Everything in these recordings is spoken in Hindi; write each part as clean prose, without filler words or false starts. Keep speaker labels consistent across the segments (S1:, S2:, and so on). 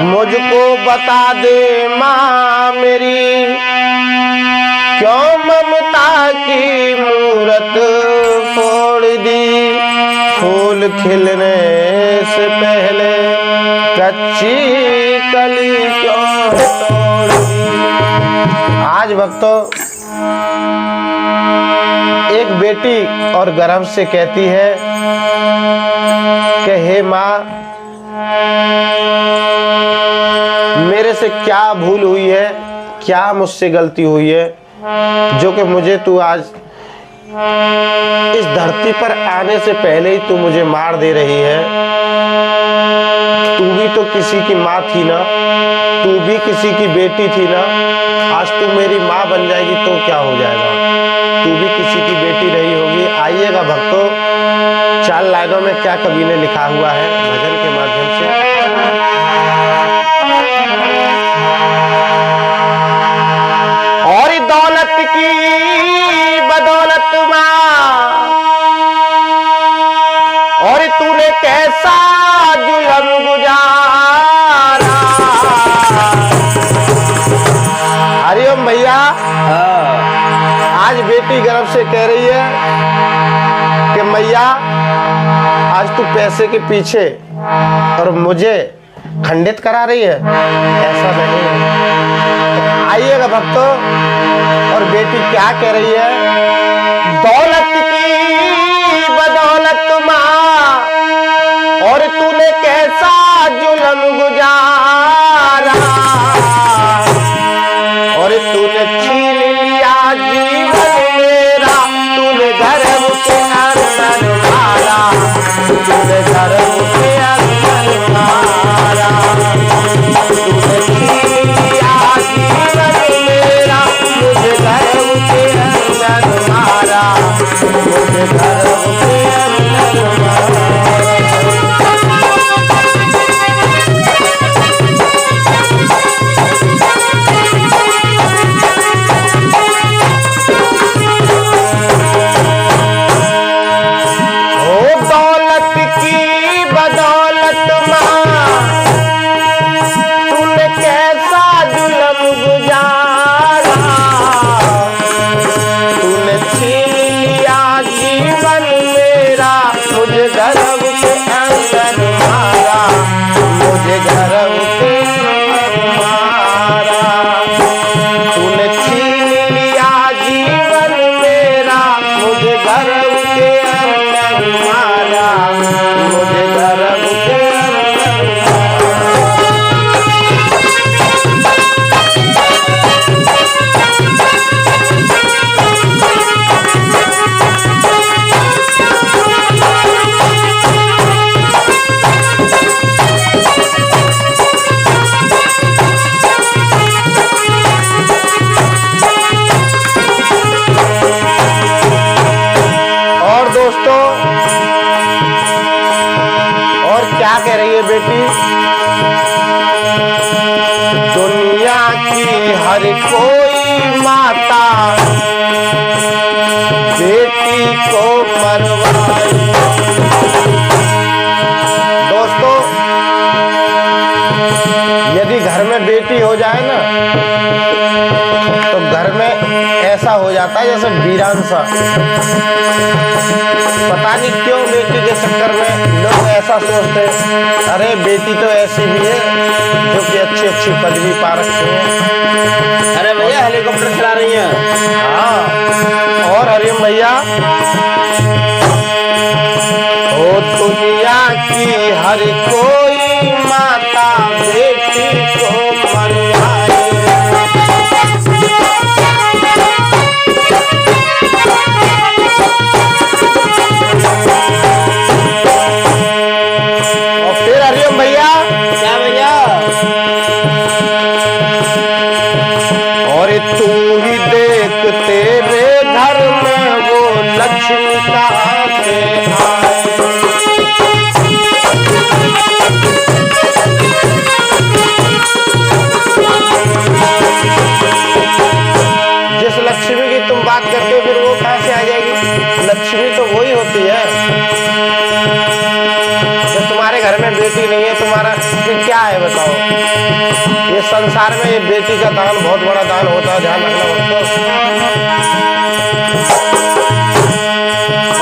S1: मुझको बता दे माँ मेरी, क्यों ममता की मूरत फोड़ दी, फूल खिलने से पहले कच्ची कली क्यों तोड़ दी। आज भक्तों, एक बेटी और गर्व से कहती है कि हे माँ, मेरे से क्या भूल हुई है, क्या मुझसे गलती हुई है जो कि मुझे तू आज इस धरती पर आने से पहले ही तू मुझे मार दे रही है। तू भी तो किसी की माँ थी ना, तू भी किसी की बेटी थी ना। आज तू मेरी माँ बन जाएगी तो क्या हो जाएगा, तू भी किसी की बेटी नहीं होगी। आइएगा भक्तों, 4 लाइनों में क्या कवि ने लिखा हुआ है भजन के माध्यम से। और दौलत की बदौलत माँ, और तूने कैसा जुल्म गुजारा। हरिओम भैया, आज बेटी गर्व से कह रही है कि मैया, आज तू पैसे के पीछे और मुझे खंडित करा रही है, ऐसा नहीं है। आइएगा भक्तों, और बेटी क्या कह रही है। दौलत की बदौलत माँ, और तूने कैसा जुल्म गुजारा, और तूने छीन लिया जीवन मेरा, तूने गर्भ के अंदर मारा, तूने गर्भ के अंदर मारा, तूने छीन लिया जीवन मेरा, मुझे गर्भ के अंदर मारा, मुझे गर्भ के अंदर मारा। कह रही है बेटी, दुनिया की हर कोई माता बेटी को मरवाए। दोस्तों, यदि घर में बेटी हो जाए ना, तो घर में ऐसा हो जाता है जैसे वीरान सा। पता नहीं क्यों बेटी के चक्कर में लोग ऐसा सोचते हैं, अरे बेटी तो ऐसी भी है जो कि अच्छी अच्छी पदवी पा रखी है।
S2: अरे भैया हेलीकॉप्टर चला रही है।
S1: हाँ, और हरिओम भैया, ओ दुनिया की हर कोई माता बेटी को मरवाए। भैया
S2: क्या भैया,
S1: और तू ही देख तेरे घर में वो लक्ष्मी कहाँ से आए। तुम्हारा फिर क्या है बताओ। ये संसार में ये बेटी का दान बहुत बड़ा दान होता है, ध्यान रखना भक्तों।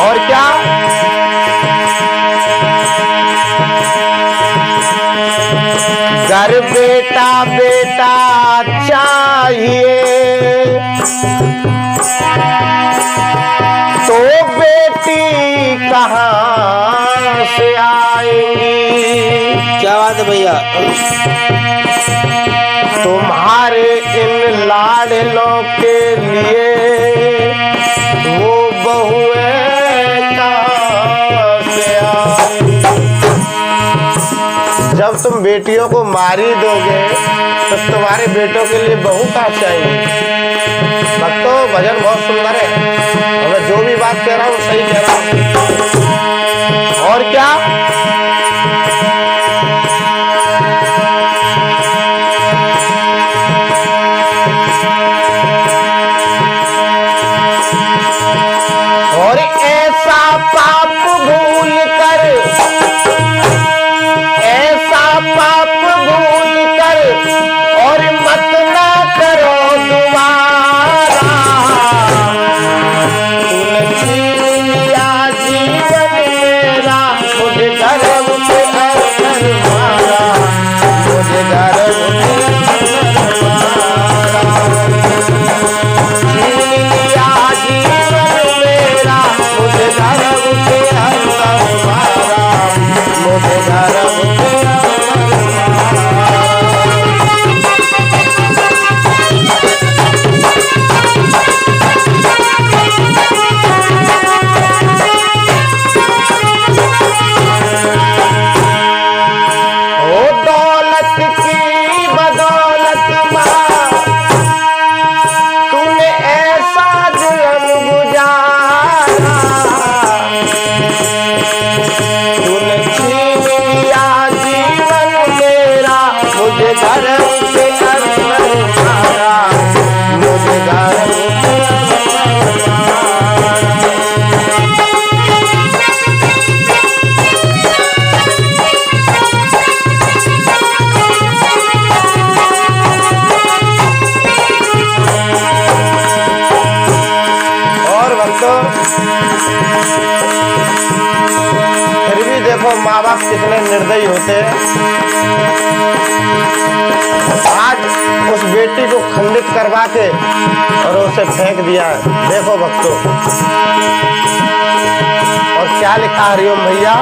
S1: और क्या, घर बेटा बेटा चाहिए तो बेटी कहाँ से आएंगी।
S2: क्या बात है भैया।
S1: तुम्हारे इन लाडलों के लिए वो बहुएं कहाँ से आएंगी। जब तुम बेटियों को मार ही दोगे तो तुम्हारे बेटों के लिए बहू कहाँ से आएंगी। भक्तों भजन बहुत सुंदर है, और मैं जो भी बात कह रहा हूँ सही कह रहा हूँ। और क्या, और ऐसा पाप भूल कर, ऐसा पाप भूल कर और मत ना करो दोबारा। तुलसी लिया जीवन मेरा, मुझे गर्व से अंदर मारा, मुझे गर्व से अंदर मारा। छीन लिया जीवन मेरा, मुझे गर्व से अंदर मारा, मुझे गर्व से फिर भी देखो माँ बाप कितने निर्दयी होते हैं। आज उस बेटी को खंडित करवा के और उसे फेंक दिया है। देखो भक्तों, और क्या लिखा हरिओम भैया।